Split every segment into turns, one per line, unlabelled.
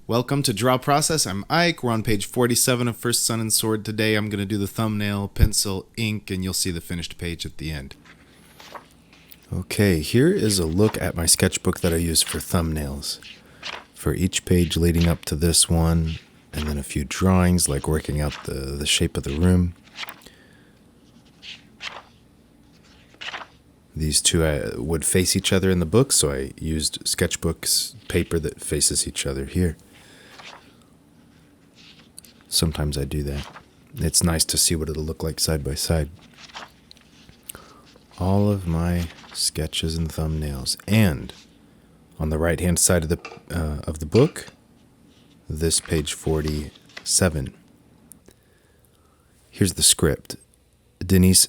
Welcome to Draw Process. I'm Ike. We're on page 47 of First Sun and Sword today. I'm going to do the thumbnail, pencil, ink, and you'll see the finished page at the end. Okay, here is a look at my sketchbook that I use for thumbnails. For each page leading up to this one, and then a few drawings like working out the shape of the room. These two would face each other in the book, so I used sketchbooks paper that faces each other here. Sometimes I do that. It's nice to see what it'll look like side by side. All of my sketches and thumbnails. And on the right-hand side of the book, this page 47. Here's the script. Denise,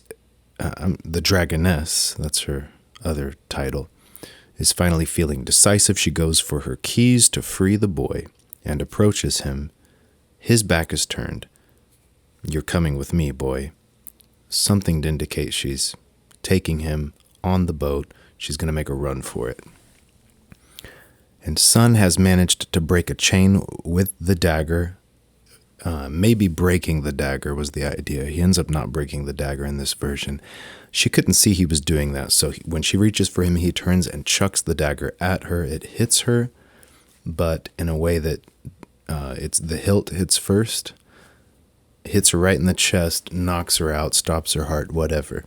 the Dragoness, that's her other title, is finally feeling decisive. She goes for her keys to free the boy and approaches him. His back is turned. "You're coming with me, boy." Something to indicate she's taking him on the boat. She's going to make a run for it. And Sun has managed to break a chain with the dagger. Maybe breaking the dagger was the idea. He ends up not breaking the dagger in this version. She couldn't see he was doing that, so when she reaches for him, he turns and chucks the dagger at her. It hits her, but in a way that it's the hilt hits first, hits her right in the chest, knocks her out, stops her heart, whatever.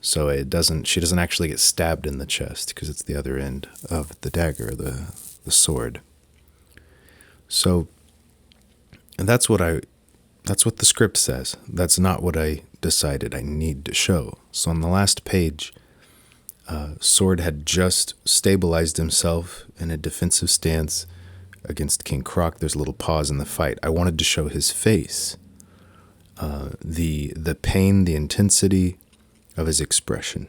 So she doesn't actually get stabbed in the chest because it's the other end of the dagger, the sword. So that's what the script says. That's not what I decided I need to show. So on the last page, Sword had just stabilized himself in a defensive stance against King Croc. There's a little pause in the fight. I wanted to show his face, the pain, the intensity of his expression.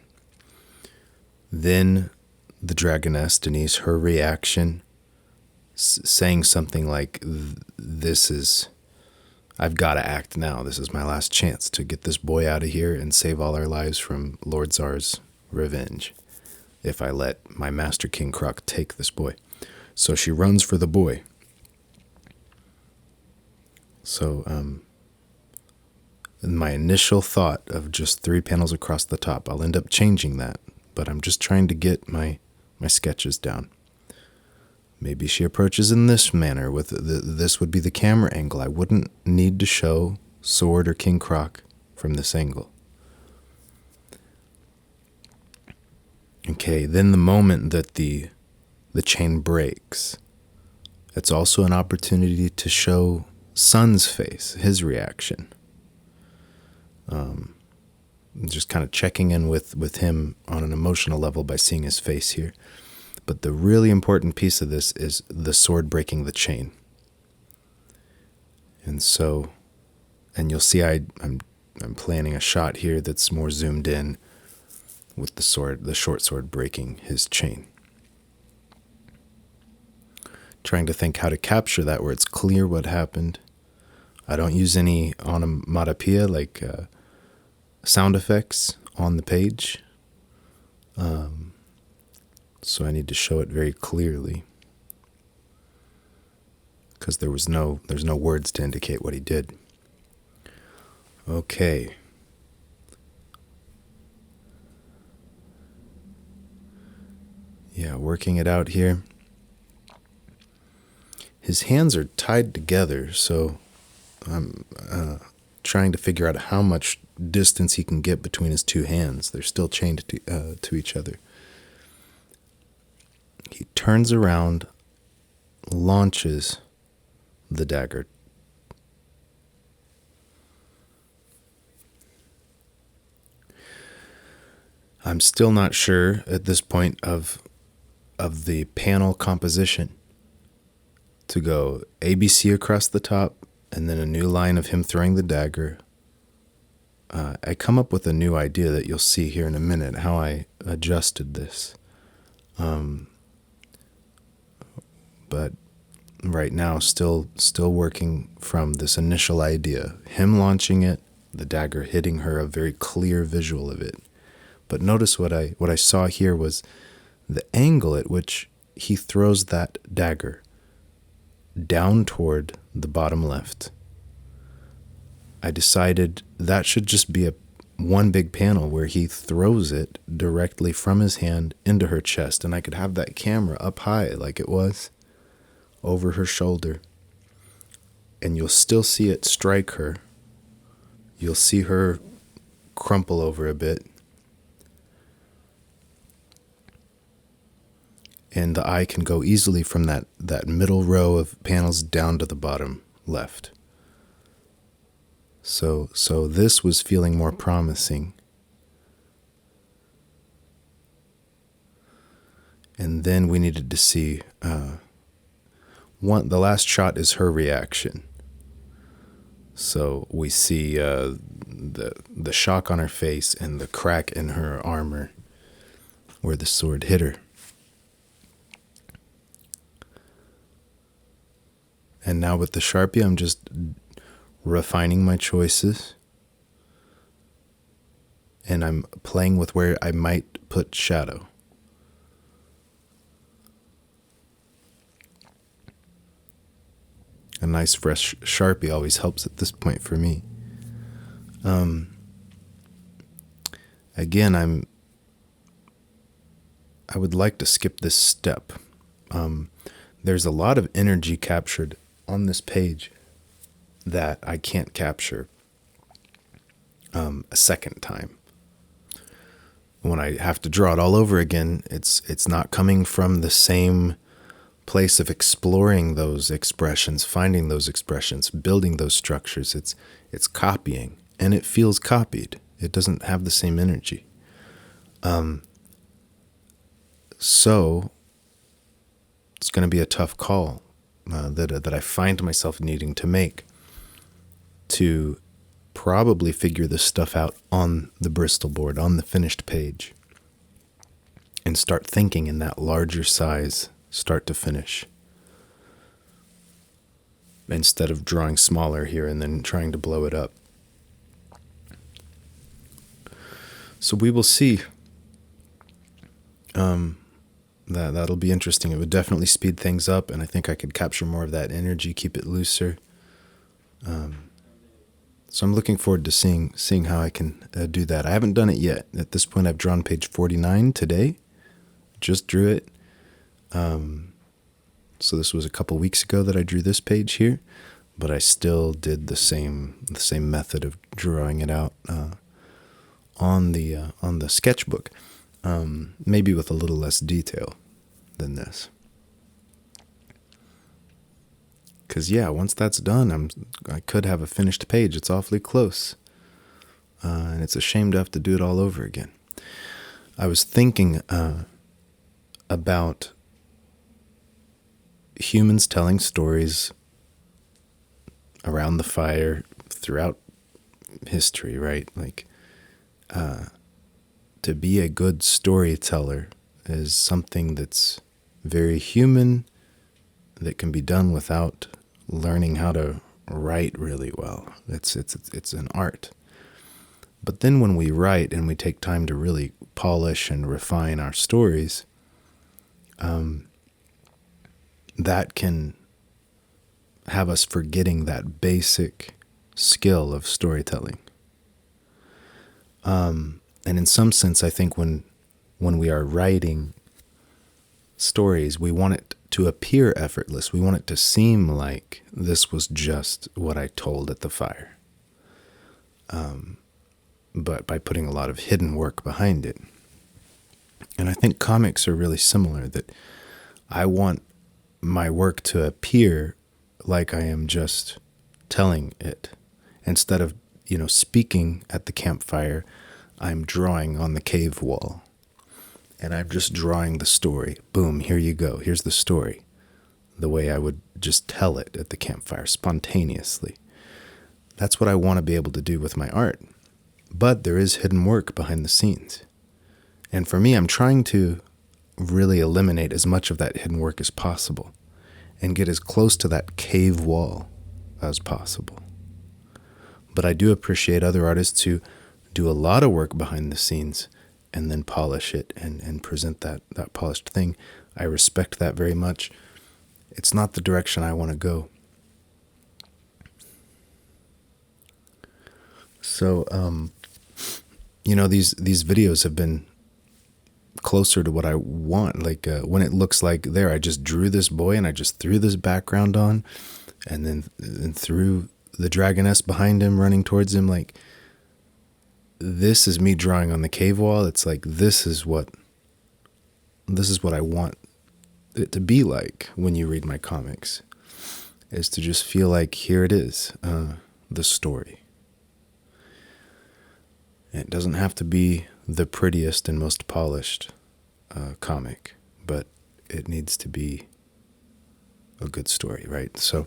Then the Dragoness, Denise, her reaction, saying something like, I've got to act now. This is my last chance to get this boy out of here and save all our lives from Lord Tsar's revenge if I let my master King Croc take this boy. So she runs for the boy. So my initial thought of just 3 panels across the top, I'll end up changing that, but I'm just trying to get my sketches down. Maybe she approaches in this manner. This would be the camera angle. I wouldn't need to show Sword or King Croc from this angle. Okay, then the moment that the chain breaks, it's also an opportunity to show Sun's face, his reaction. Just kind of checking in with him on an emotional level by seeing his face here. But the really important piece of this is the sword breaking the chain. And you'll see I'm planning a shot here that's more zoomed in with the short sword breaking his chain. Trying to think how to capture that where it's clear what happened. I don't use any onomatopoeia like sound effects on the page. So I need to show it very clearly because there's no words to indicate what he did. Okay. Yeah, working it out here. His hands are tied together, so I'm trying to figure out how much distance he can get between his 2 hands. They're still chained to each other. He turns around, launches the dagger. I'm still not sure at this point of the panel composition to go ABC across the top and then a new line of him throwing the dagger. I come up with a new idea that you'll see here in a minute, how I adjusted this. But right now, still working from this initial idea. Him launching it, the dagger hitting her, a very clear visual of it. But notice what I saw here was the angle at which he throws that dagger down toward the bottom left. I decided that should just be one big panel where he throws it directly from his hand into her chest, and I could have that camera up high like it was, over her shoulder. And you'll still see it strike her. You'll see her crumple over a bit. And the eye can go easily from that middle row of panels down to the bottom left. So this was feeling more promising. And then we needed to see, the last shot is her reaction. So we see the shock on her face and the crack in her armor where the sword hit her. And now with the Sharpie, I'm just refining my choices. And I'm playing with where I might put shadow. A nice fresh Sharpie always helps at this point for me. Again, I would like to skip this step. There's a lot of energy captured on this page that I can't capture a second time. When I have to draw it all over again, it's not coming from the same place of exploring those expressions, finding those expressions, building those structures. It's copying, and it feels copied. It doesn't have the same energy. So it's going to be a tough call that I find myself needing to make to probably figure this stuff out on the Bristol board, on the finished page, and start thinking in that larger size, start to finish, instead of drawing smaller here and then trying to blow it up. So we will see. That'll be interesting. It would definitely speed things up, and I think I could capture more of that energy, keep it looser. So I'm looking forward to seeing how I can do that. I haven't done it yet. At this point, I've drawn page 49 today. Just drew it. So this was a couple weeks ago that I drew this page here, but I still did the same method of drawing it out on the sketchbook, maybe with a little less detail than this. Because once that's done, I could have a finished page. It's awfully close, and it's a shame to have to do it all over again. I was thinking about humans telling stories around the fire throughout history, right? Like, to be a good storyteller is something that's very human, that can be done without learning how to write really well. It's an art. But then when we write and we take time to really polish and refine our stories, that can have us forgetting that basic skill of storytelling. And in some sense, I think when we are writing stories, we want it to appear effortless. We want it to seem like this was just what I told at the fire. But by putting a lot of hidden work behind it. And I think comics are really similar, that I want my work to appear like I am just telling it. Instead of, speaking at the campfire, I'm drawing on the cave wall. And I'm just drawing the story. Boom, here you go. Here's the story. The way I would just tell it at the campfire, spontaneously. That's what I want to be able to do with my art. But there is hidden work behind the scenes. And for me, I'm trying to really eliminate as much of that hidden work as possible and get as close to that cave wall as possible. But I do appreciate other artists who do a lot of work behind the scenes and then polish it and present that polished thing. I respect that very much. it's not the direction I want to go. So, these videos have been closer to what I want. Like when it looks like there, I just drew this boy and I just threw this background on, and then threw the dragoness behind him running towards him. Like, this is me drawing on the cave wall. It's like, this is what I want it to be like when you read my comics, is to just feel like, here it is, the story. It doesn't have to be the prettiest and most polished comic, but it needs to be a good story, right? So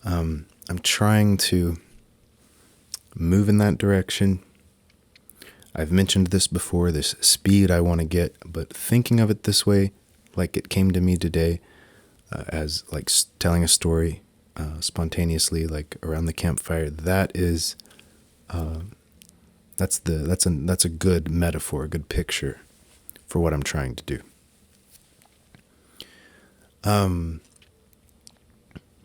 I'm trying to move in that direction. I've mentioned this before, this speed I want to get, but thinking of it this way, like it came to me today, as like telling a story spontaneously, like around the campfire, that's a good metaphor, a good picture for what I'm trying to do.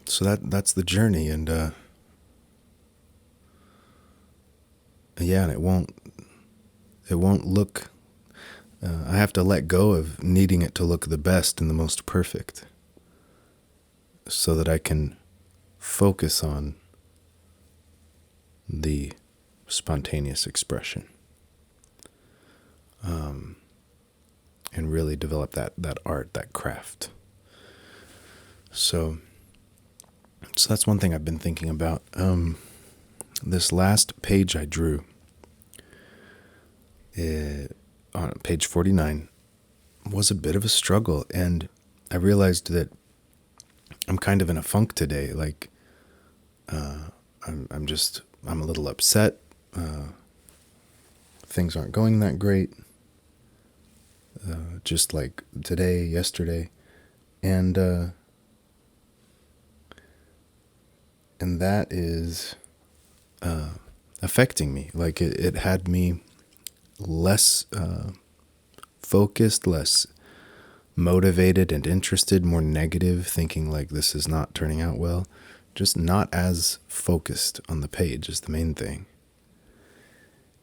So that's the journey, and and it won't look. I have to let go of needing it to look the best and the most perfect, so that I can focus on the spontaneous expression, and really develop that art, that craft. So that's one thing I've been thinking about. This last page I drew, on page 49, was a bit of a struggle, and I realized that I'm kind of in a funk today. Like, I'm a little upset. Things aren't going that great. Just like today, yesterday, and that is affecting me. Like, it had me less focused, less motivated and interested, more negative, thinking like this is not turning out well. Just not as focused on the page is the main thing.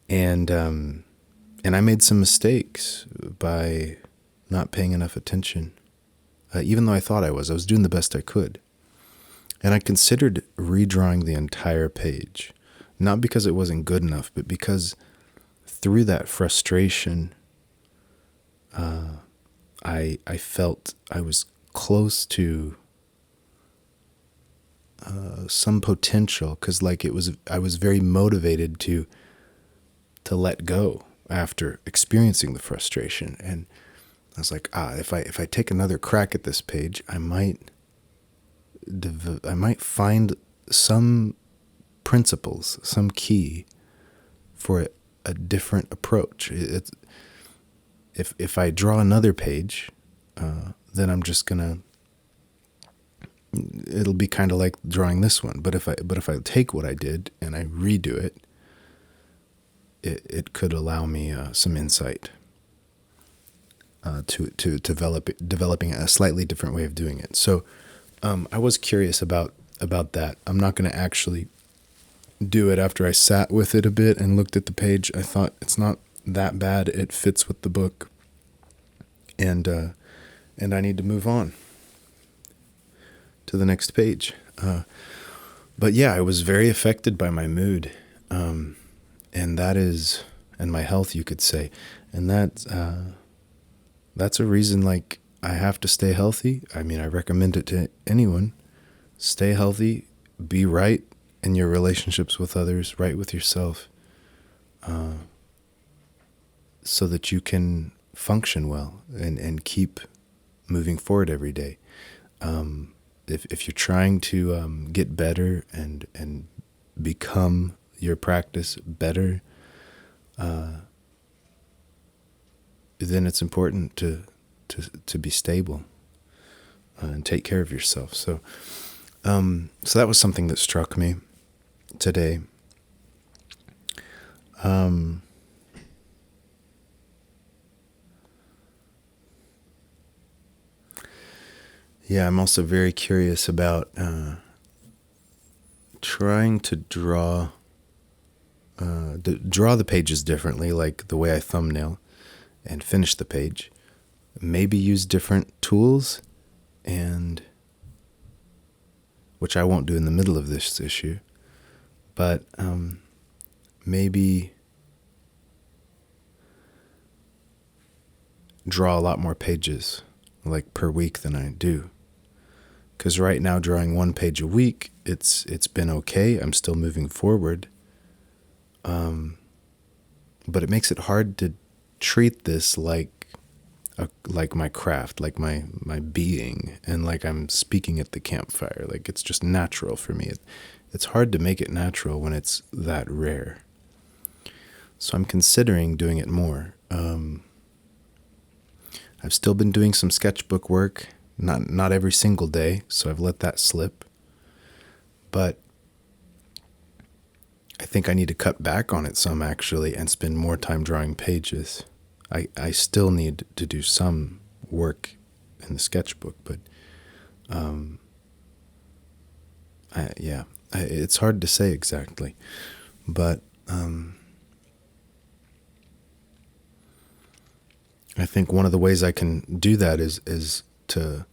And I made some mistakes by not paying enough attention. Even though I thought I was doing the best I could. And I considered redrawing the entire page, not because it wasn't good enough, but because through that frustration, I felt I was close to some potential, because like I was very motivated to let go after experiencing the frustration, and I was like, if I take another crack at this page, I might find some principles, some key for a different approach. If I draw another page, then I'm just gonna. It'll be kind of like drawing this one. But if I take what I did and I redo it, it could allow me some insight to developing a slightly different way of doing it. So I was curious about that. I'm not going to actually do it after I sat with it a bit and looked at the page. I thought it's not that bad. It fits with the book, and I need to move on to the next page. But yeah, I was very affected by my mood, and my health, you could say, and that's a reason. Like, I have to stay healthy. I mean, I recommend it to anyone. Stay healthy, be right in your relationships with others, right with yourself, so that you can function well and keep moving forward every day. If you're trying to get better and become your practice better, then it's important to be stable and take care of yourself. So that was something that struck me today. Yeah, I'm also very curious about trying to draw the pages differently, like the way I thumbnail and finish the page. Maybe use different tools, and which I won't do in the middle of this issue, but maybe draw a lot more pages, like per week, than I do. Because right now, drawing one page a week, it's been okay. I'm still moving forward. But it makes it hard to treat this like my craft, like my being, and like I'm speaking at the campfire. Like it's just natural for me. It's hard to make it natural when it's that rare. So I'm considering doing it more. I've still been doing some sketchbook work, not every single day, so I've let that slip. But I think I need to cut back on it some, actually, and spend more time drawing pages. I still need to do some work in the sketchbook, but it's hard to say exactly. But I think one of the ways I can do that is to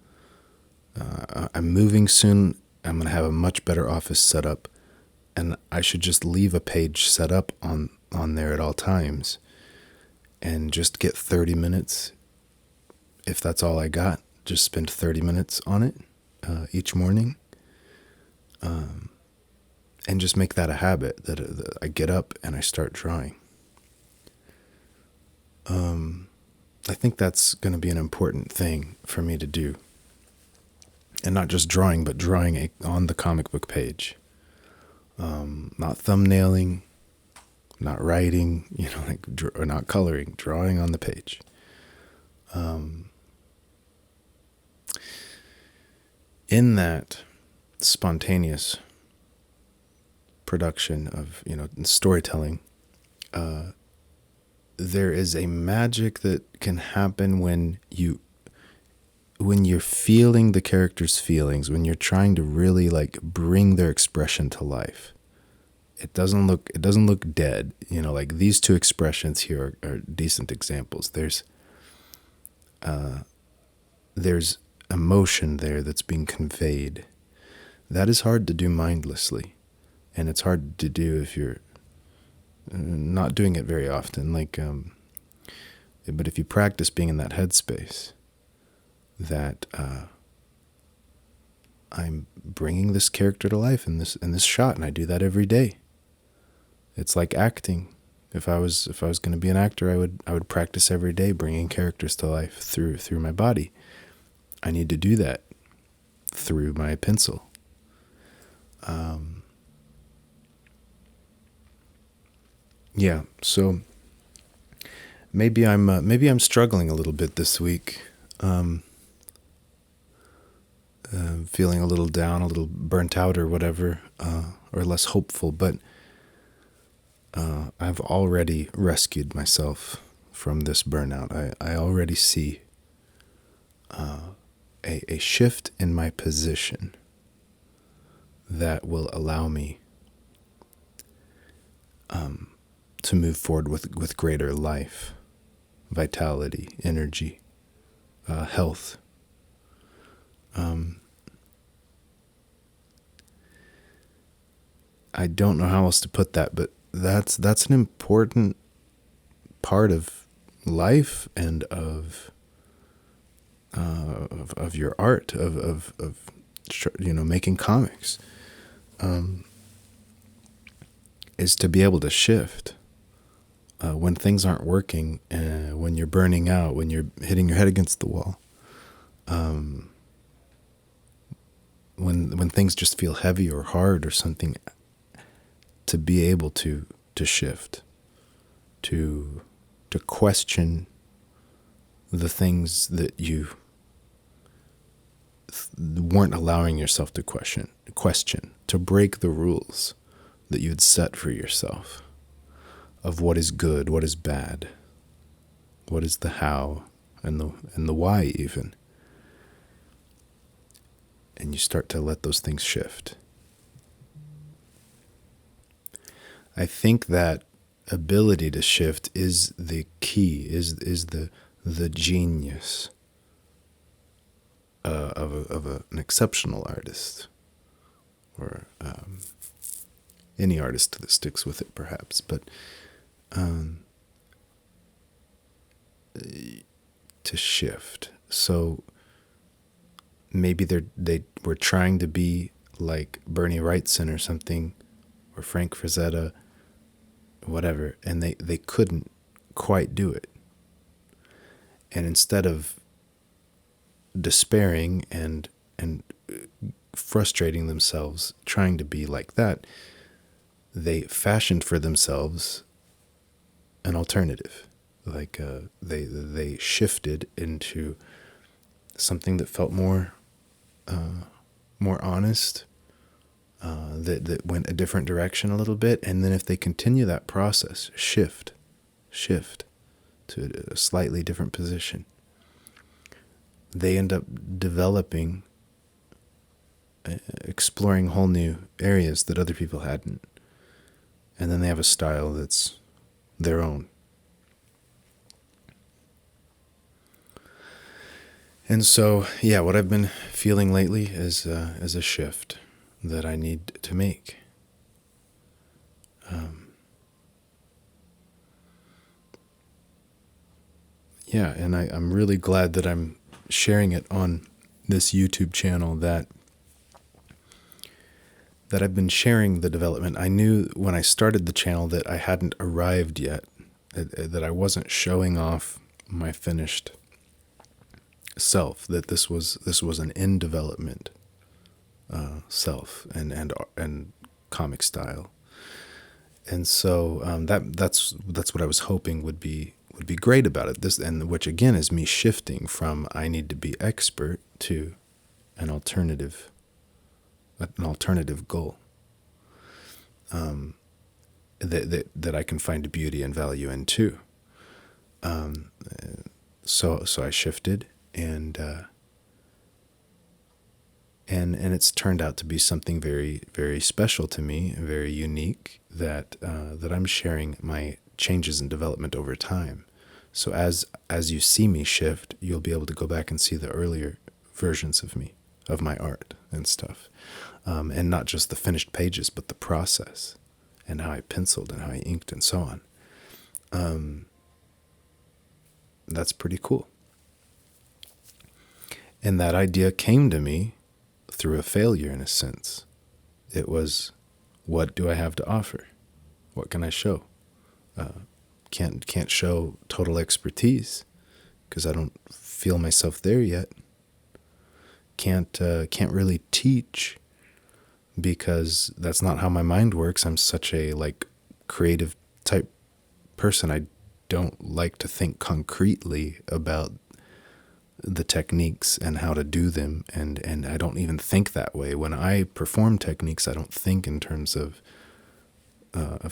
I'm moving soon. I'm going to have a much better office set up, and I should just leave a page set up on there at all times and just get 30 minutes. If that's all I got, just spend 30 minutes on it each morning, and just make that a habit that I get up and I start drawing. I think that's going to be an important thing for me to do. And not just drawing, but drawing on the comic book page. Not thumbnailing, not writing, or not coloring, drawing on the page. In that spontaneous production of, storytelling, there is a magic that can happen when you're feeling the character's feelings, when you're trying to really like bring their expression to life. It doesn't look dead. Like these two expressions here are decent examples. There's emotion there that's being conveyed. That is hard to do mindlessly, and it's hard to do if you're not doing it very often. But if you practice being in that headspace, that I'm bringing this character to life in this shot, and I do that every day. It's like acting. If I was going to be an actor, I would practice every day bringing characters to life through my body. I need to do that through my pencil. So maybe I'm struggling a little bit this week. Feeling a little down, a little burnt out or whatever, or less hopeful, but I've already rescued myself from this burnout. I already see a shift in my position that will allow me to move forward with greater life, vitality, energy, health. I don't know how else to put that, but that's an important part of life and of your art of making comics, is to be able to shift when things aren't working, when you're burning out, when you're hitting your head against the wall, when things just feel heavy or hard or something. To be able to shift, to question the things that you weren't allowing yourself to question, to break the rules that you had set for yourself of what is good, what is bad, what is the how and the why even. and you start to let those things shift. I think that ability to shift is the key, is the genius of an exceptional artist, or any artist that sticks with it, perhaps. But to shift. So maybe they were trying to be like Bernie Wrightson or something, or Frank Frazetta, whatever, and they couldn't quite do it. And instead of despairing and frustrating themselves trying to be like that, they fashioned for themselves an alternative. Like they shifted into something that felt more honest, that went a different direction a little bit. And then if they continue that process, shift to a slightly different position, they end up developing, exploring whole new areas that other people hadn't. And then they have a style that's their own. And so, yeah, what I've been feeling lately is a shift that I need to make. Yeah, and I'm really glad that I'm sharing it on this YouTube channel, that I've been sharing the development. I knew when I started the channel that I hadn't arrived yet, that I wasn't showing off my finished self, that this was an in development self and comic style. And so that's what I was hoping would be great about it. This, and which again is me shifting from I need to be expert to an alternative goal, that I can find beauty and value in too. So I shifted, and it's turned out to be something very, very special to me, very unique, that I'm sharing my changes in development over time. So as you see me shift, you'll be able to go back and see the earlier versions of me, of my art and stuff, and not just the finished pages, but the process and how I penciled and how I inked and so on. That's pretty cool. And that idea came to me through a failure, in a sense. It was, what do I have to offer? What can I show? Can't show total expertise because I don't feel myself there yet. Can't really teach because that's not how my mind works. I'm such a creative type person. I don't like to think concretely about the techniques and how to do them, and I don't even think that way. When I perform techniques, I don't think in terms of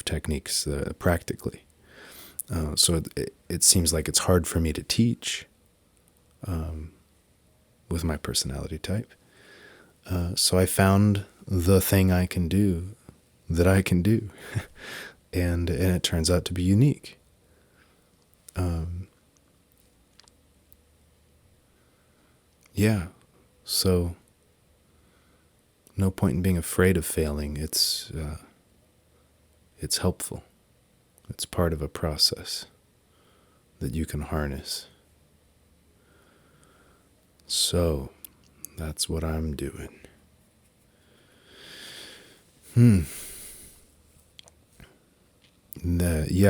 techniques practically. So it seems like it's hard for me to teach with my personality type. So I found the thing I can do that I can do, and it turns out to be unique. Yeah, so no point in being afraid of failing. It's helpful. It's part of a process that you can harness. So that's what I'm doing.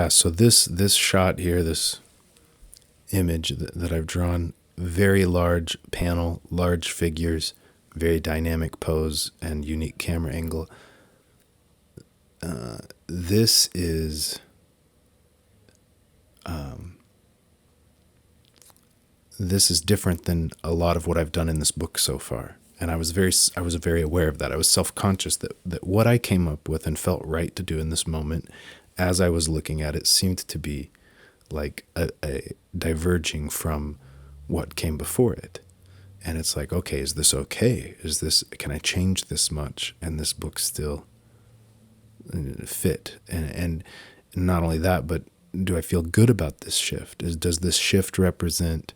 So this shot here, this image that I've drawn, very large panel, large figures, very dynamic pose and unique camera angle. This is different than a lot of what I've done in this book so far. And I was very aware of that. I was self-conscious that what I came up with and felt right to do in this moment, as I was looking at it, seemed to be like a diverging from what came before it. And it's like, okay, is this okay? Can I change this much? And this book still fit. And not only that, but do I feel good about this shift? Does this shift represent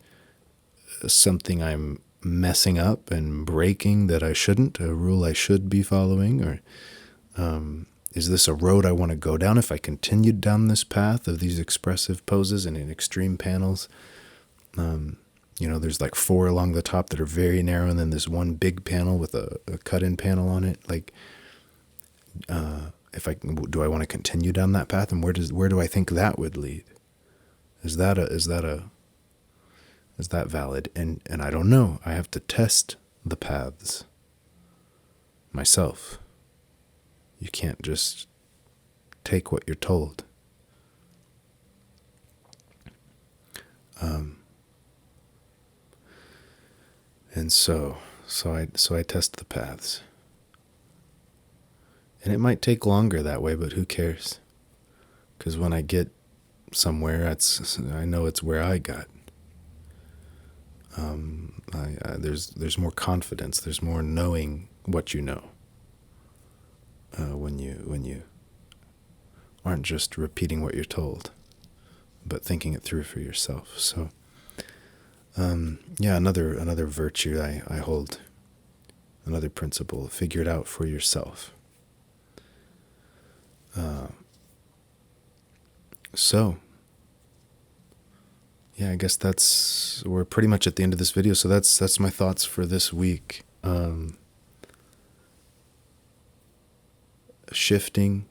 something I'm messing up and breaking that I shouldn't, a rule I should be following? Or is this a road I want to go down if I continued down this path of these expressive poses and in extreme panels? There's like 4 along the top that are very narrow, and then this one big panel with a cut-in panel on it. Like, do I want to continue down that path, and where do I think that would lead? Is that valid? And I don't know. I have to test the paths myself. You can't just take what you're told. And so I test the paths. And it might take longer that way, but who cares? Because when I get somewhere, I know it's where I got. There's more confidence. There's more knowing what you know. When you aren't just repeating what you're told, but thinking it through for yourself. So, another virtue I hold, another principle: figure it out for yourself. I guess we're pretty much at the end of this video. So that's my thoughts for this week. Shifting,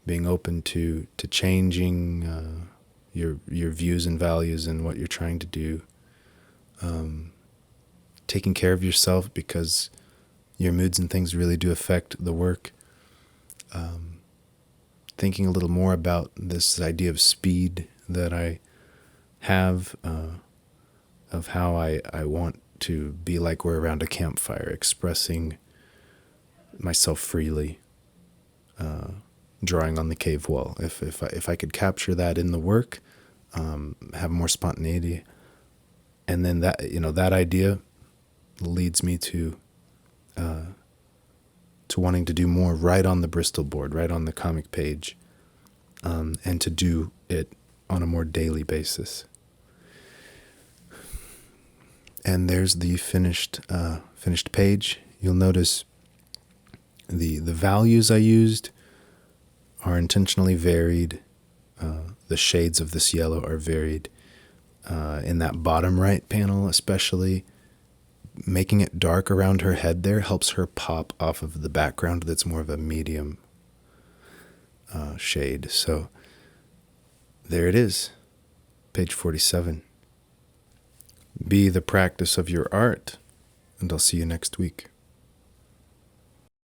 being open to changing your views and values and what you're trying to do. Taking care of yourself, because your moods and things really do affect the work. Thinking a little more about this idea of speed that I have, of how I want to be like we're around a campfire, expressing myself freely, drawing on the cave wall. If I could capture that in the work, have more spontaneity, and then that idea leads me to wanting to do more right on the Bristol board, right on the comic page, and to do it on a more daily basis. And there's the finished page. You'll notice the values I used are intentionally varied. The shades of this yellow are varied. In that bottom right panel especially, making it dark around her head there helps her pop off of the background that's more of a medium shade. So there it is, page 47. Be the practice of your art, and I'll see you next week.